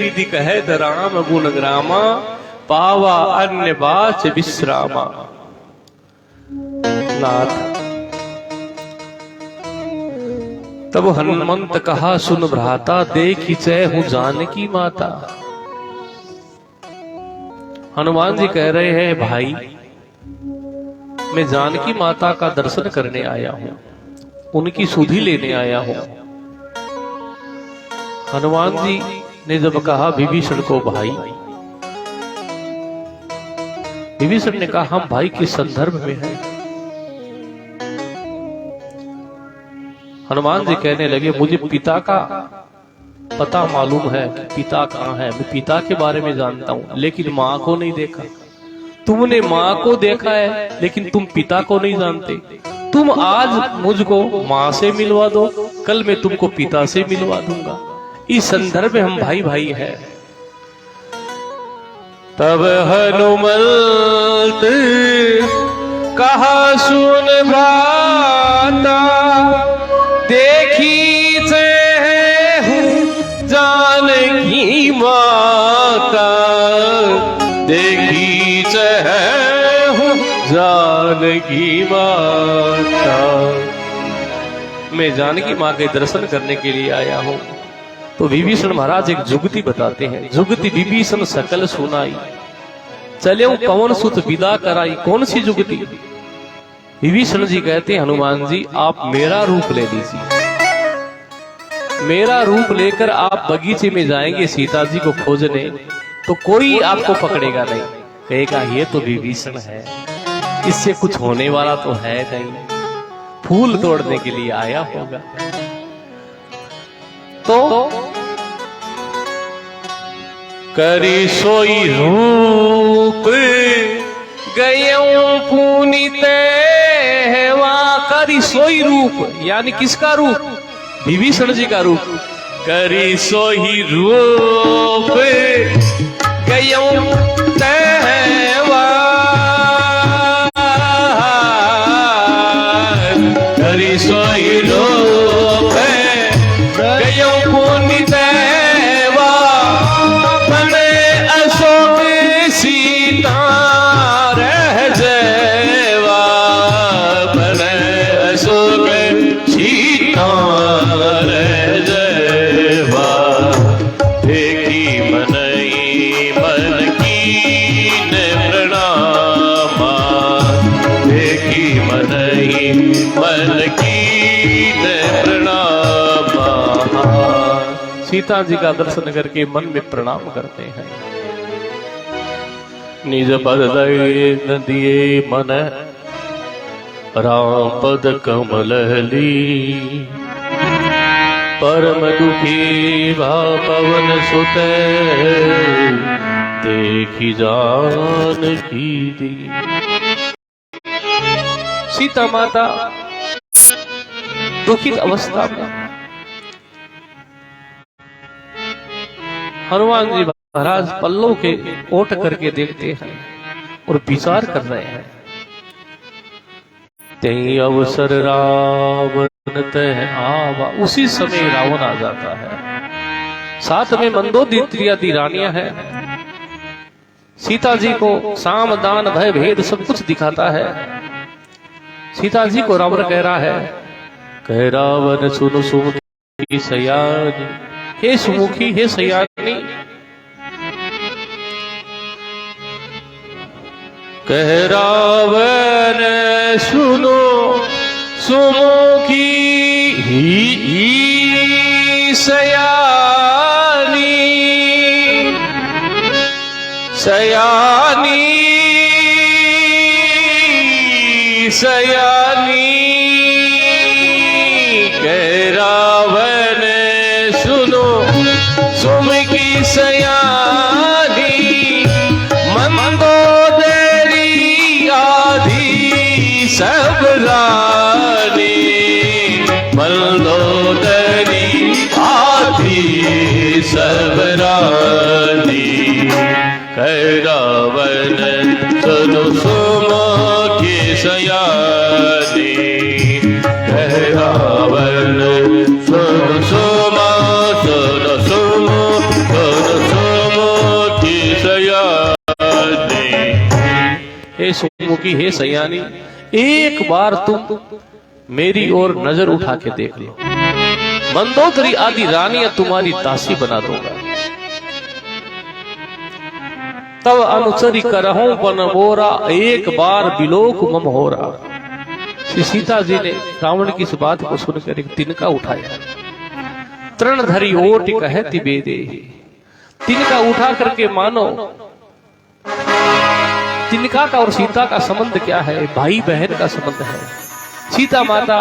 विधि कहे राम गुण ग्रामा, पावा अन्य बाच विश्रामा। नाथ तब हनुमंत कहा सुन भ्राता, देखी चै हूं जानकी माता। हनुमान जी कह रहे हैं भाई मैं जानकी माता का दर्शन करने आया हूं, उनकी सुधि लेने आया हूं। हनुमान जी ने जब कहा विभीषण को भाई, विभीषण ने कहा हम भाई किस संदर्भ में हैं? हनुमान जी कहने लगे मुझे पिता का पता मालूम है कि पिता कहाँ है, मैं पिता के बारे में जानता हूं, लेकिन माँ को नहीं देखा। तुमने माँ को देखा है लेकिन तुम पिता को नहीं जानते। तुम आज मुझको माँ से मिलवा दो, कल मैं तुमको पिता से मिलवा दूंगा। इस संदर्भ में हम भाई भाई हैं। तब हनुमंत कहा सुन भ्राता, देखी हूँ जानकी माता, देखी हूँ जानकी माता। मैं जानकी माँ के दर्शन करने के लिए आया हूँ। तो विभीषण महाराज एक जुगति बताते हैं। जुगति विभीषण सकल सुनाई, चले पवन सुत विदा कराई। कौन सी जुगति? विभीषण जी कहते हैं हनुमान जी आप मेरा रूप ले लीजिए, मेरा रूप लेकर आप बगीचे में जाएंगे सीता जी को खोजने, तो कोई आपको पकड़ेगा नहीं, कहेगा ये तो विभीषण है, इससे कुछ होने वाला तो है नहीं, फूल तोड़ने के लिए आया होगा। तो करी सोई रूप गयऊं पुनीत हेवा। करी सोई रूप यानी किसका रूप? विभीषण जी का रूप। करी सोई रूप गयऊं तेवा, करी सोई रूप गयऊं पुनीत हेवा, बने अशोक सीता रह जेवा, बने अशोक सीता रह जेवा। देखी मनई मन कीन प्रणामा, देखी मनई मन कीन प्रणामा। सीता जी का दर्शन करके मन में प्रणाम करते हैं। निज पद दिए मन राम पद कमल ली, परम दुखी भा पवन सुत देखी जानकी दी। सीता माता दुखित अवस्था में हनुमान जी महाराज पल्लों के ओट करके देखते हैं और विचार कर रहे हैं। तेई अवसर रावण तह आवा। उसी समय रावण आ जाता है, साथ में मंदोदरी रानियां हैं। सीता जी को साम दान भय भेद सब कुछ दिखाता है। सीता जी को रावण कह रहा है, कह रावण सुन सुमुखी सयानी, हे सुमुखी हे सयानी, कह रावण सुनो सुमुखी सयानी, सयानी सयानी, कह रावण सुनो सुमुखी सयानी, मंदोदरी आधी सब रानी, मंदोदरी आधी सब रानी, कह रावण सुनो सुमुखी सयानी, कह रावण सुनो सुनो सुनो सुनो सुनो कि हे सयानी, एक बार तुम मेरी ओर नजर उठा के देख लो, मंदोदरी आदि रानियां तुम्हारी दासी बना दूंगा। तब अनुचरी करहूं बनबोरा, एक बार बिलोक मम होरा। श्री सीता जी ने रावण की इस बात को सुनकर एक तिनका उठाया। तृण धरी ओट कहती बेदे, तिनका उठा करके मानो तिनका का और सीता का संबंध क्या है? भाई बहन का संबंध है। सीता माता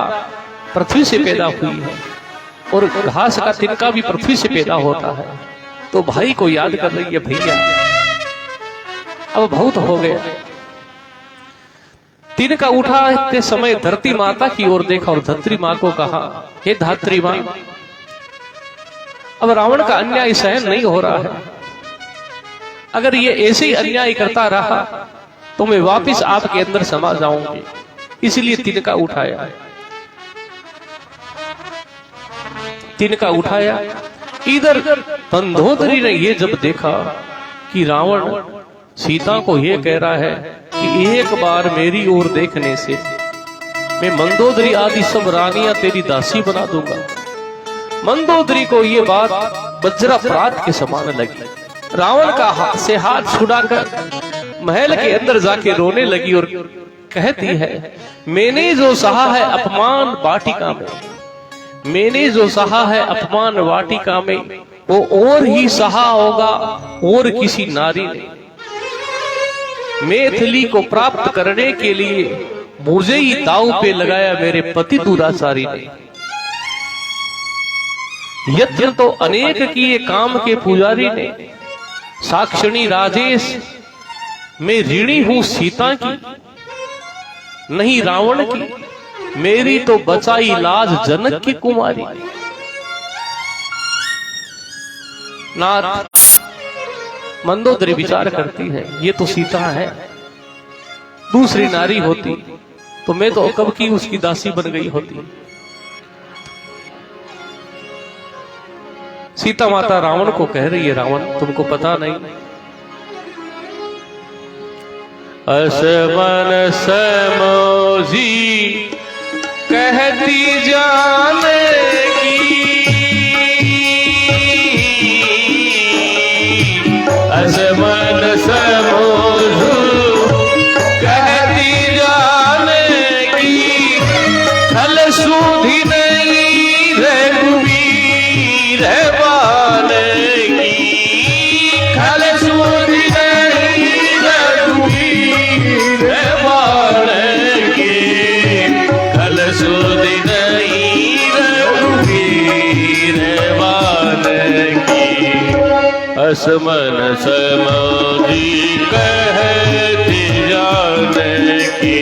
पृथ्वी से पैदा हुई है और घास का तिनका भी पृथ्वी से पैदा होता है, तो भाई को याद कर रही है। भैया अब बहुत हो गया। तिनका उठाते समय धरती माता की ओर देखा और धरती मां को कहा, हे धात्री मां, अब रावण का अन्याय सहन नहीं हो रहा है। अगर ये ऐसे ही अन्याय करता रहा तो मैं वापिस आपके अंदर समा जाऊंगी, इसलिए तिनका उठाया। तिनका उठाया। इधर मंदोदरी ने ये जब देखा कि रावण सीता को ये कह रहा है कि एक बार मेरी ओर देखने से मैं मंदोदरी आदि सब रानियां तेरी दासी बना दूंगा, मंदोदरी को ये बात वज्रपात के समान लगी। रावण का हाथ से हाथ छुड़ाकर महल के अंदर जाके रोने लगी और कहती है, मैंने जो सहा है अपमान वाटिका में, मैंने जो सहा है अपमान वाटिका में, वो और ही सहा होगा और किसी नारी ने। मैथिली को प्राप्त करने के लिए मुझे ही दांव पे लगाया मेरे पति दुराचारी ने। यत्न तो अनेक किए काम के पुजारी ने, साक्षिणी राजेश मैं ऋणी हूं सीता की नहीं रावण की, मेरी तो बचाई लाज जनक की कुमारी। नाथ मंदोदरी विचार करती है, ये तो सीता है, दूसरी नारी होती तो मैं तो कब की उसकी दासी बन गई होती। सीता माता रावण को कह रही है, रावण तुमको पता नहीं, असमन समोजी कहती जानेगी, असमन समोजू कहती जानेगी, खल सूधी नहीं रघुवीर बानेगी, खल सूधी नहीं रघुवीर बानेगी, खल सूधी नहीं रघुवीर बानेगी। असमन समोजी कहती जानेगी,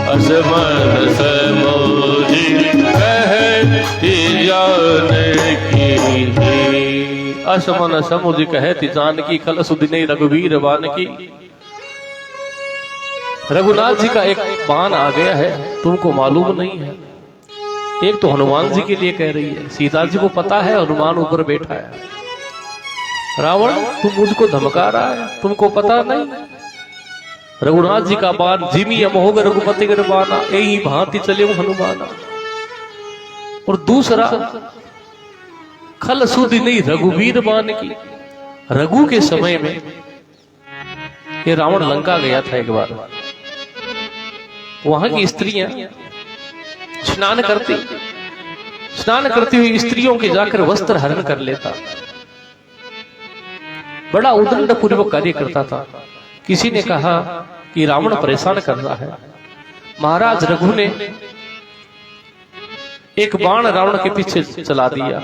असमन समोजी कहती जानेगी। असमन समोजी कहती जानकी, खल सुधि नहीं रघुवीर बानकी। रघुनाथ जी का एक बाण आ गया है, तुमको मालूम नहीं है। एक तो हनुमान जी के लिए कह रही है, सीता जी को पता है हनुमान ऊपर बैठा है। रावण तुम मुझको धमका रहा है, तुमको पता नहीं। रघुनाथ जी का बाण जिमी अमोघ रघुपति गर बाना, यही भांति चले वो हनुमाना। और दूसरा खल सुधि नहीं रघुवीर बान की। रघु के समय में ये रावण लंका गया था एक बार, वहां की स्त्रियां स्नान करती हुई स्त्रियों के जाकर वस्त्र हरण कर लेता, बड़ा उदंड पूर्वक कार्य करता था। किसी ने कहा कि रावण परेशान कर रहा है। महाराज रघु ने एक बाण रावण के पीछे चला दिया।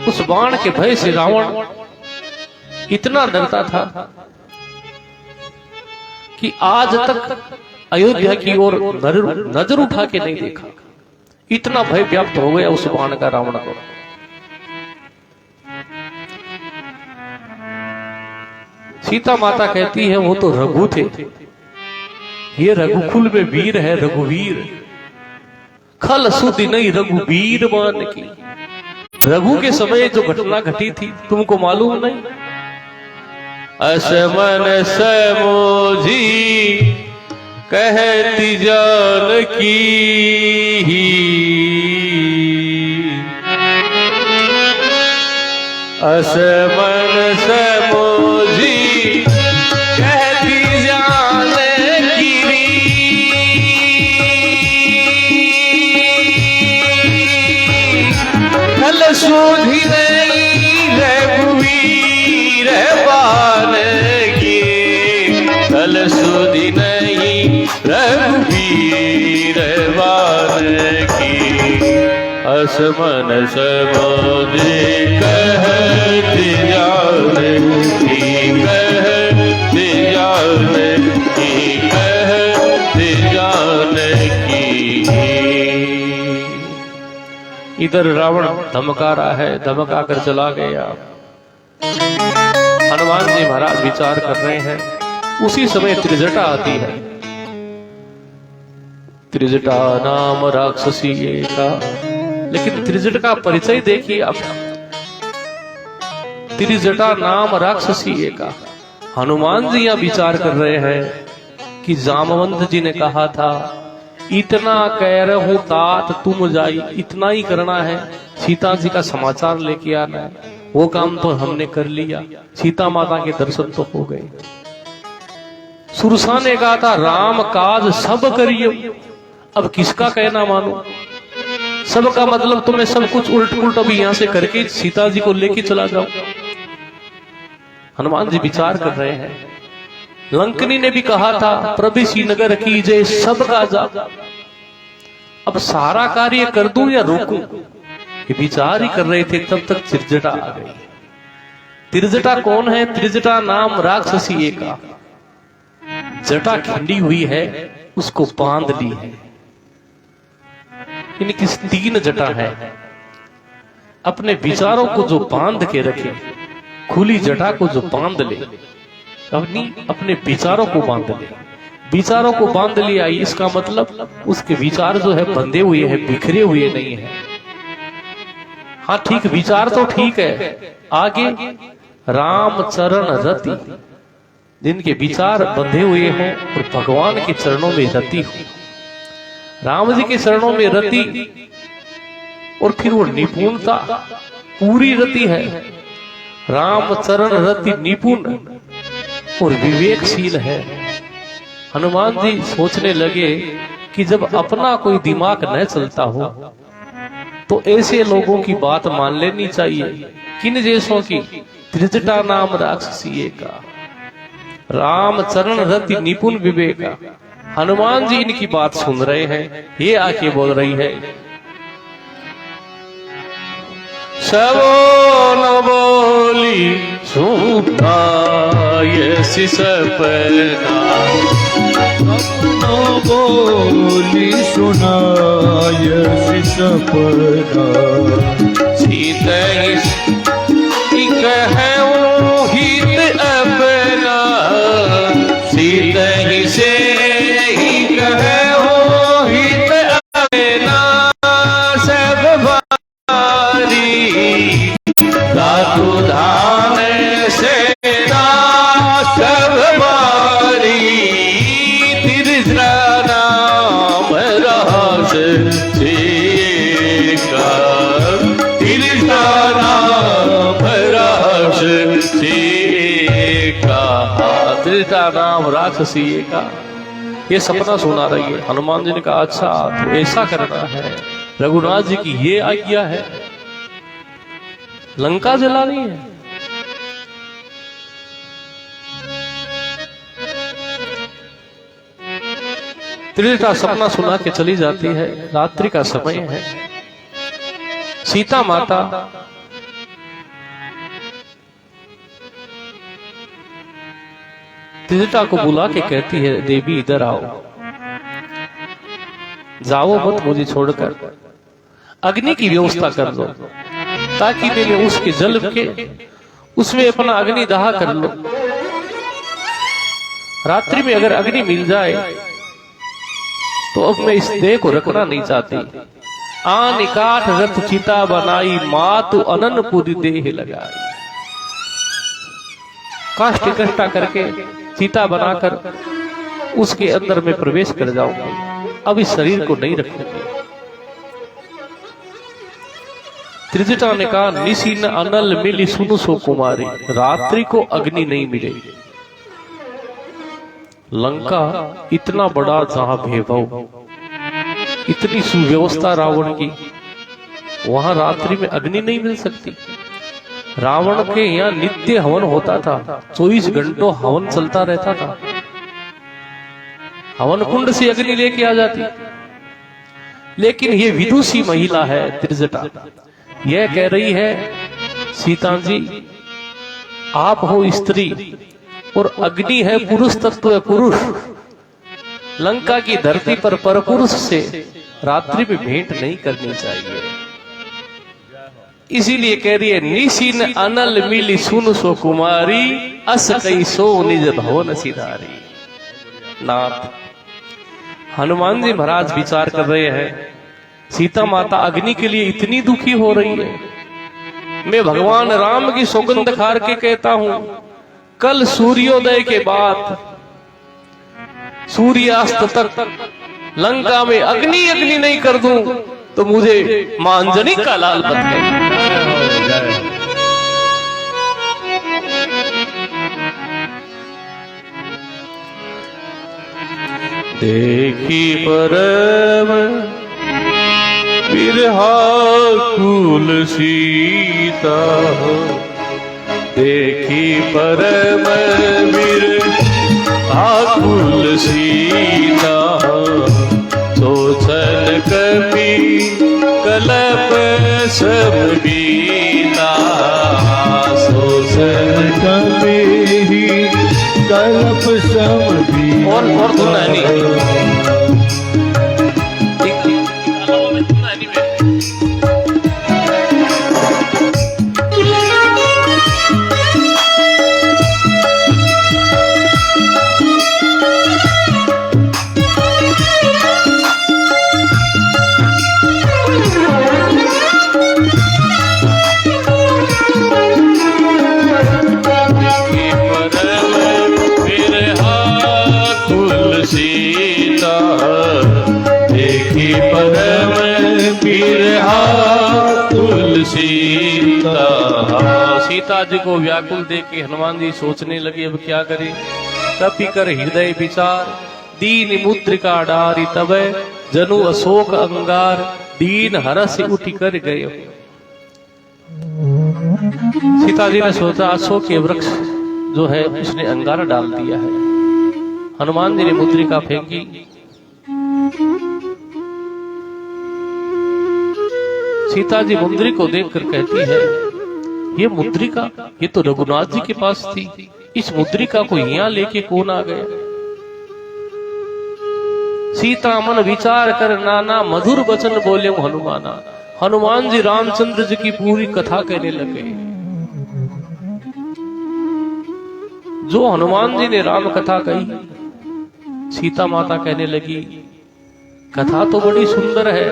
उस बाण के भय से रावण इतना डरता था कि आज तक अयोध्या की ओर नजर उठा के नहीं देखा। इतना भय व्याप्त हो गया उस बाण का रावण को। सीता माता कहती है वो तो रघु थे, ये रघुकुल में वीर है, रघुवीर। खल सुधि नहीं रघुवीर मान की। रघु के समय जो घटना घटी थी तुमको मालूम नहीं। असमन समोझी कहती जानकी, असमन समोझी कहती जानकी, खल सूझी नहीं रघुवीर बान की, खल सूझी नहीं रघुवीर बान की, असमन समोझी कहती जानकी, कहती जानकी, कहती जानकी। इधर रावण धमका रहा है, धमका कर चला गया। हनुमान जी महाराज विचार कर रहे हैं। उसी समय त्रिजटा आती है। त्रिजटा नाम राक्षसी का, लेकिन त्रिजटा का परिचय देखिए आप। त्रिजटा नाम राक्षसी का। हनुमान जी यहां विचार कर रहे हैं कि जामवंत जी ने कहा था इतना कह रहा तात तुम जाई, इतना ही करना है, सीता जी का समाचार लेके आना है। वो काम तो हमने कर लिया, सीता माता के दर्शन तो हो गए। सुरसा ने कहा था राम काज सब करियो, अब किसका कहना मानो। सब का मतलब तुम्हें सब कुछ उल्ट पुलट अभी यहां से करके सीता जी को लेके चला जाओ। हनुमान जी विचार कर रहे हैं। लंकनी ने भी कहा था प्रभु श्रीनगर की जय सबका जा, अब सारा कार्य कर दूं या रोकूं, ये विचार ही कर रहे थे। तब तक त्रिजटा आ गई। त्रिजटा कौन है? त्रिजटा नाम राक्षसी का। जटा खिंडी हुई है, उसको बांध ली है। इनकी 3 जटा है। अपने विचारों को जो बांध के रखे, खुली जटा को जो बांध ले, अपने विचारों को बांध ले। विचारों को बांध लिया, इसका मतलब उसके विचार जो है बंधे हुए हैं, बिखरे हुए नहीं है। हाँ ठीक, विचार तो ठीक है। आगे राम चरण रति, जिनके विचार बंधे हुए हों और भगवान के चरणों में रति हो, राम जी के चरणों में रति, और फिर वो निपुणता पूरी रति है। राम चरण रति निपुण और विवेकशील है। हनुमान जी सोचने लगे कि जब अपना कोई दिमाग न चलता हो तो ऐसे लोगों की बात मान लेनी चाहिए। किन जैसों की? त्रिजटा नाम राक्षसी का, राम चरण रति निपुण विवेका। हनुमान जी इनकी बात सुन रहे हैं। ये आके बोल रही है सबो न बोली सुना यसी सपना, सबो बोली सुना यसी सपना, सीता कहूं हित अपना, सीता ही से ही कहूं हित अपना, सब बारी दातु धाम से सब बारी, त्रिजटा नाम राक्षसी का, त्रिजटा नाम राक्षसी का, त्रिजटा नाम राक्षसी का। ये सपना सुना रही है। हनुमान जी ने कहा अच्छा तो ऐसा करना है, रघुनाथ जी की ये आज्ञा है, लंका जलानी है। त्रिजटा सपना सुना के चली जाती है। रात्रि का समय है। सीता माता त्रिजटा को बुला के कहती है देवी इधर आओ, जाओ मत मुझे छोड़कर, अग्नि की व्यवस्था कर लो ताकि मैं उसके जल के उसमें अपना अग्नि दाह कर लो। रात्रि में अगर अग्नि मिल जाए तो अब मैं इस देह को रखना नहीं चाहती। आन काठ रथ चिता बनाई, मातु अनन पुद देह लगाई। काष्ठ इकट्ठा करके सीता बनाकर उसके अंदर में प्रवेश कर जाऊंगी, अब इस शरीर को नहीं रखूंगी। त्रिजटा ने कहा, निशी न अनल मिली सुनु सो कुमारी, रात्रि को अग्नि नहीं मिलेगी। लंका इतना बड़ा जहां वैभव, इतनी सुव्यवस्था रावण की, वहां रात्रि में अग्नि नहीं मिल सकती। रावण के यहाँ नित्य हवन होता था, 24 घंटों हवन चलता रहता था। हवन कुंड से अग्नि लेके आ जाती। लेकिन ये विदुषी महिला है त्रिजटा, यह कह रही है, सीता जी आप हो स्त्री और अग्नि है पुरुष तत्व है, पुरुष। लंका की धरती पर परपुरुष से रात्रि में भेंट नहीं करनी चाहिए। इसीलिए कह रही है, निशिन अनल मिली सुन सो कुमारी, अस कई सो निज भवन सिधारी। नाथ हनुमान जी महाराज विचार कर रहे हैं, सीता माता अग्नि के लिए इतनी दुखी हो रही है। मैं भगवान राम की सौगंध खार के कहता हूं, कल सूर्योदय के बाद सूर्यास्त तक लंका में अग्नि अग्नि नहीं कर दूं तो मुझे मां अंजनी का लाल बन गए। देखी परम विरहाकुल सीता, देखी परम विरहाकुल सीता, सोचन कपि कलप सब बीता, सोचन कपि कलप सब बीता। और सुना नहीं सीता जी को व्याकुल देख के हनुमान जी सोचने लगे, अब क्या करें। कपि कर हृदय विचार, दीन मुद्रिका डारी, तब जनु अशोक अंगार, दीन हरस उठ कर गए। सीता जी ने सोचा, अशोक के वृक्ष जो है उसने अंगार डाल दिया है। हनुमान जी ने मुद्रिका फेंकी, सीता जी मुद्री को देखकर कहती है, ये मुद्रिका ये तो रघुनाथ जी के पास थी, इस मुद्रिका को यहाँ लेके कौन आ गया। सीता मन विचार कर नाना, मधुर वचन बोले हनुमाना। हनुमान जी रामचंद्र जी की पूरी कथा कहने लगे। जो हनुमान जी ने राम कथा कही, सीता माता कहने लगी, कथा तो बड़ी सुंदर है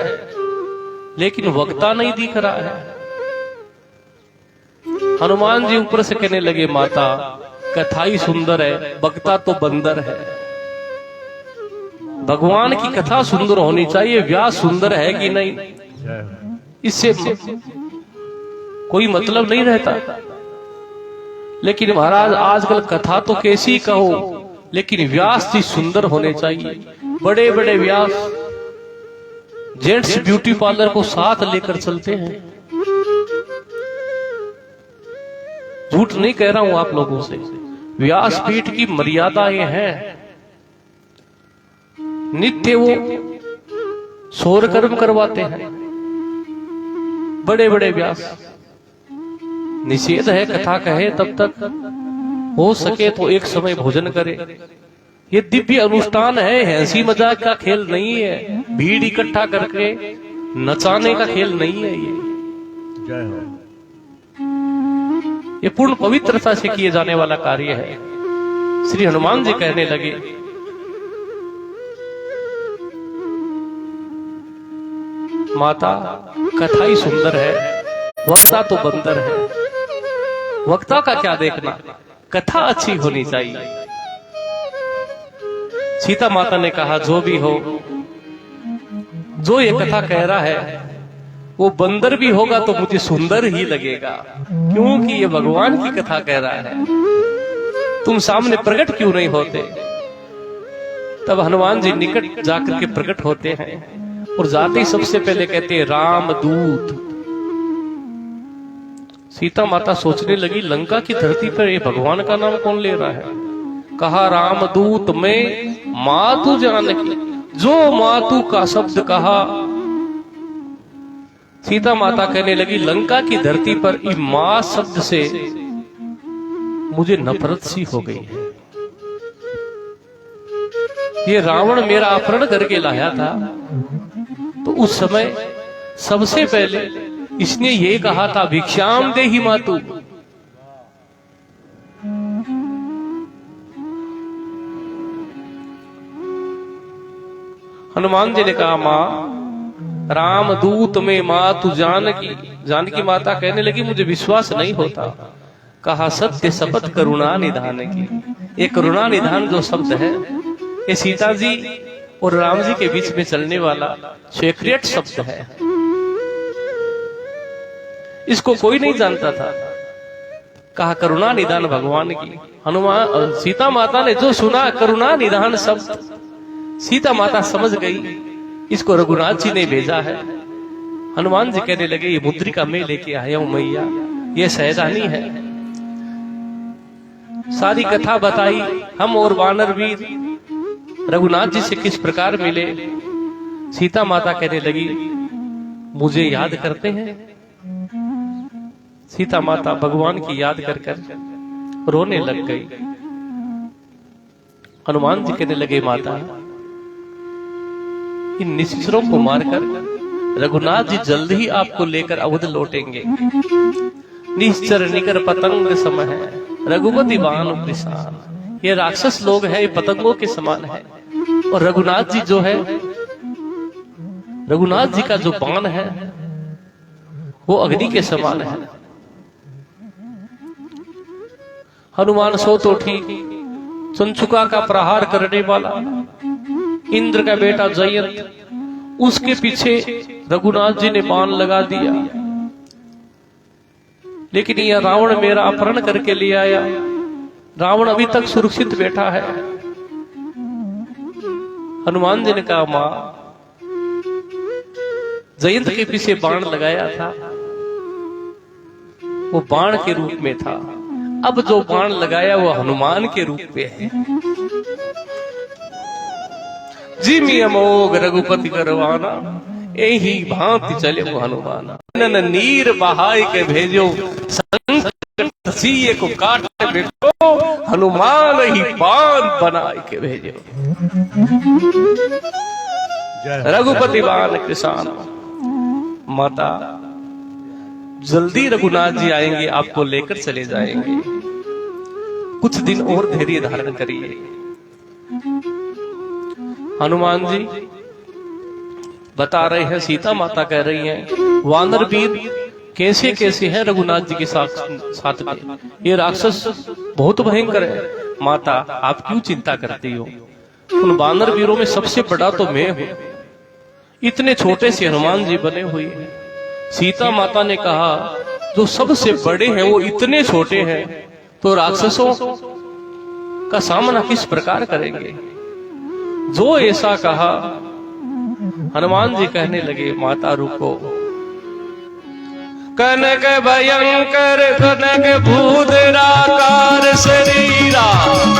लेकिन वक्ता नहीं दिख रहा है। हनुमान जी ऊपर से कहने लगे, माता कथा ही सुंदर है, वक्ता तो बंदर है। भगवान की कथा सुंदर होनी चाहिए, व्यास सुंदर है कि नहीं, इससे कोई मतलब नहीं रहता। लेकिन महाराज आजकल कथा तो कैसी कहो, लेकिन व्यास जी सुंदर होने चाहिए। बड़े बड़े व्यास जेंट्स ब्यूटी पार्लर को साथ लेकर चलते हैं। झूठ नहीं कह रहा हूं आप लोगों से, व्यासपीठ की मर्यादाएं हैं। नित्य वो शोर कर्म करवाते हैं बड़े बड़े व्यास। निषेध है कथा कहे तब तक, हो सके तो एक समय भोजन करे। ये दिव्य अनुष्ठान है, हंसी मजाक का खेल नहीं है, भीड़ इकट्ठा करके नचाने का खेल नहीं है। ये पूर्ण पवित्रता से किए जाने वाला कार्य है। श्री हनुमान जी कहने लगे, माता कथा ही सुंदर है, वक्ता तो बंदर है। वक्ता का क्या देखना, कथा अच्छी होनी चाहिए। सीता माता ने कहा जो भी हो, जो ये कथा कह रहा है वो बंदर भी होगा तो मुझे सुंदर ही लगेगा, क्योंकि ये भगवान की कथा कह रहा है। तुम सामने प्रकट क्यों नहीं होते? तब हनुमान जी निकट जाकर के प्रकट होते हैं और जाते ही सबसे पहले कहते हैं राम दूत। सीता माता सोचने लगी लंका की धरती पर ये भगवान का नाम कौन ले रहा है। कहा रामदूत में मातु जानकी, जो मातु का शब्द कहा सीता माता कहने लगी लंका की धरती पर इस मां शब्द से मुझे नफरत सी हो गई है। ये रावण मेरा अपहरण करके लाया था तो उस समय सबसे पहले इसने ये कहा था भिक्षाम देहि मातु। हनुमान जी ने कहा मां रामदूत में मातु जानकी। जानकी माता कहने लगी मुझे विश्वास नहीं होता। कहा सत्य शपथ करुणा निधान की। ये करुणा निधान जो शब्द है ये सीता जी और राम जी के बीच में चलने वाला सीक्रेट शब्द है। इसको कोई नहीं जानता था। कहा करुणा निधान भगवान की। हनुमान सीता माता ने जो सुना करुणा निधान शब्द, सीता माता समझ गई इसको रघुनाथ जी ने भेजा है। हनुमान जी कहने लगे ये मुद्रिका मैं लेके आया हूं मैया, ये सहजानी है। सारी कथा बताई। हम और वानर वीर रघुनाथ जी से किस प्रकार मिले। सीता माता कहने लगी मुझे याद करते हैं। सीता माता भगवान की याद कर कर रोने लग गई। हनुमान जी कहने लगे माता इन निशाचरों को मारकर रघुनाथ जी जल्द ही आपको लेकर अवध लौटेंगे। निश्चर निकर पतंग सम है रघुपति बाण कृषाण। ये राक्षस लोग हैं, ये पतंगों के समान है। और रघुनाथ जी जो है, रघुनाथ जी का जो बाण है वो अग्नि के समान है। हनुमान सो तो ठीक, चंचुका का प्रहार करने वाला इंद्र का बेटा जयंत, उसके पीछे रघुनाथ जी ने बाण लगा दिया। लेकिन यह रावण मेरा अपहरण करके ले आया। रावण अभी तक सुरक्षित बैठा है। हनुमान जी ने कहा मां जयंत के पीछे बाण लगाया था वो बाण के रूप में था, अब जो बाण लगाया वो हनुमान के रूप में है। जिमि अमोघ रघुपति करवाना यही भांति चले वो हनुमाना। नन नीर बहाय के भेजो संकट सीए को काट बेटो हनुमान ही बाण बनाए के भेजो। रघुपति बाण किसान। माता जल्दी रघुनाथ जी आएंगे, आपको लेकर चले जाएंगे। कुछ दिन और धैर्य धारण करिए। हनुमान जी बता रहे हैं, सीता माता कह रही हैं वानर वीर कैसे कैसे है रघुनाथ जी के साथ में। ये राक्षस बहुत भयंकर है। माता आप क्यों चिंता करती हो? उन वानर वीरों में सबसे बड़ा तो मैं हूं। इतने छोटे से हनुमान जी बने हुए हैं। सीता माता ने कहा जो सबसे बड़े हैं वो इतने छोटे हैं तो राक्षसों का सामना किस प्रकार करेंगे? जो ऐसा कहा हनुमान जी कहने लगे माता रुको। कनक भयंकर कनक भूधराकार शरीरा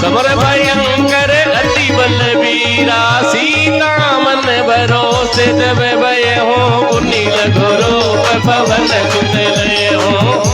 समर भयंकर अति बलवीरा। सीता मन भरोसे जब भय हो नील घोरो पवन सुत लय हो।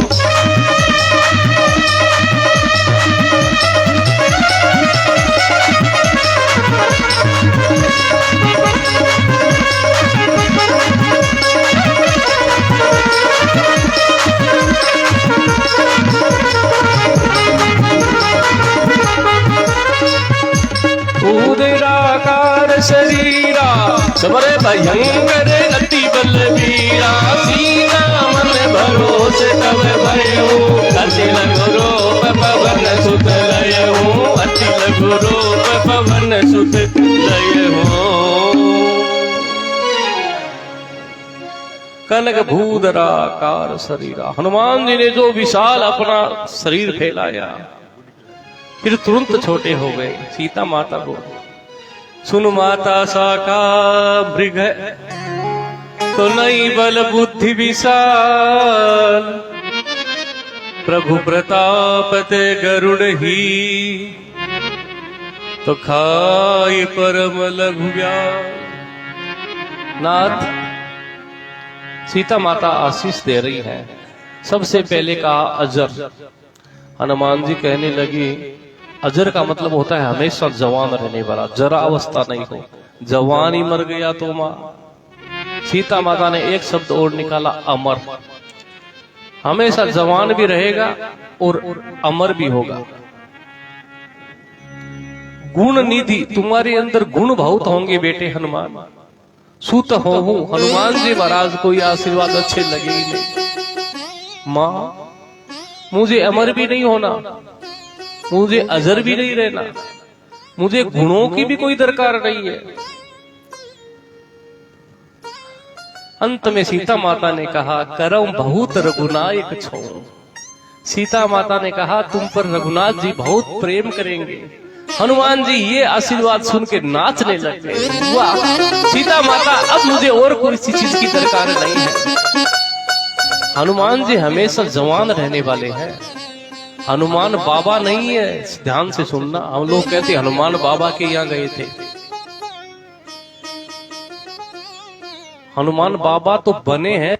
उदराकार शरीरा समर भयंकर अति बलवीरा। सीता मन भरोसे तब भयो अति घोरो पवन सुत सुत लय हो। कनक भूधराकार शरीरा, हनुमान जी ने जो विशाल अपना शरीर फैलाया, फिर तुरंत छोटे हो गए। सीता माता बोल, सुन माता साका मृग तो नहीं बल बुद्धि विशाल, प्रभु प्रताप ते गरुड़ ही तो खाई परम लघु व्याल। नाथ, सीता माता आशीष दे रही है। सबसे पहले कहा अजर। हनुमान जी कहने लगी, अजर का मतलब होता है हमेशा जवान रहने वाला, जरा अवस्था नहीं हो। जवान ही मर गया तो मां। सीता माता ने एक शब्द और निकाला, अमर। हमेशा जवान भी रहेगा और अमर भी होगा। गुण निधि, तुम्हारे अंदर गुण बहुत होंगे बेटे हनुमान। सुत हो हनुमान जी महाराज को ये आशीर्वाद अच्छे लगे ही नहीं। मां, मुझे अमर भी नहीं होना, मुझे अजर भी नहीं रहना, मुझे गुणों की भी कोई दरकार नहीं है। अंत में सीता माता ने कहा, करम बहुत रघुनायक छो। सीता माता ने कहा, तुम पर रघुनाथ जी बहुत प्रेम करेंगे। हनुमान जी ये आशीर्वाद सुन के नाचने लग गए। वाह सीता माता, अब मुझे और कोई सी चीज की दरकार नहीं है। हनुमान जी हमेशा जवान रहने वाले हैं। हनुमान बाबा नहीं है, ध्यान से सुनना। हम लोग कहते हनुमान बाबा के यहाँ गए थे। हनुमान बाबा तो बने हैं